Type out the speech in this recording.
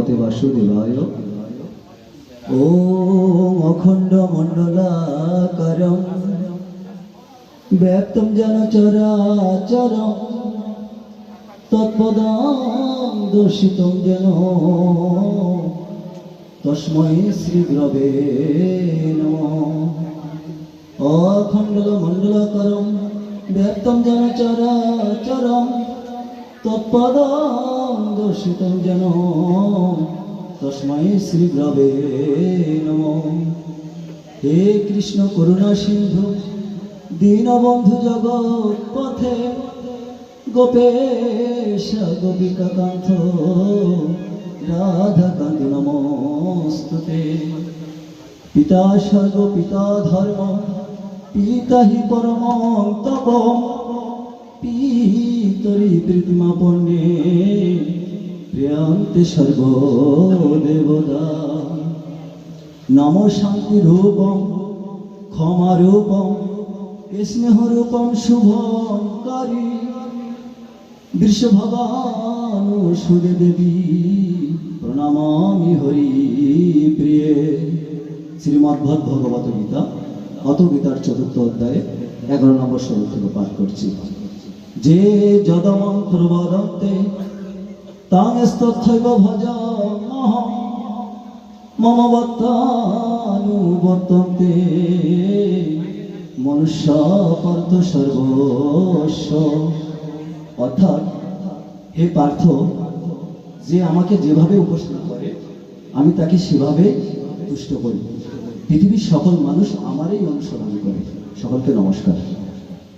ভগवते वासुदेवाय। ओम अखंड मंडलाकारं व्याप्तं येन चराचरं तत्पदं दर्शितं येन तस्मै श्री गुरवे नमः। अखंड मंडलाकारं व्याप्तं येन चराचरं तत्पदं दर्शितं येन तस्मै श्री गुरवे नमः। हे कृष्ण करुणा सिंधु दीनबंधु जगत पथे गोपेश गोपिका कांत राधा कांत नमोस्तुते। पिता स्वर्ग पिता धर्म पिता हि परम तप पितरि प्रीतिमा पुण्ये प्रियन्ते सर्वदेवता। नमो शांति रूपम क्षमा रूपम स्नेह रूपम शुभकारी वृषभवानु सुदे देवी प्रणामामि हरि प्रिये। श्रीमद् भगवत गीता अत गीतार चतुर्थ अध्याय 11 নম্বর শ্লোক থেকে পাঠ করছি। যে যদমং প্রবদন্তে तां स्तथैव भजामहं मम भक्तानुवर्तन्ते मनुष्य पार्थ सर्वस्व। अर्थात हे पार्थ जे আমাকে যেভাবে উপাসনা করে আমি তাকে সেভাবে তুষ্ট করি। পৃথিবীর সকল মানুষ আমারই অনুসরণ করে। সকলকে নমস্কার।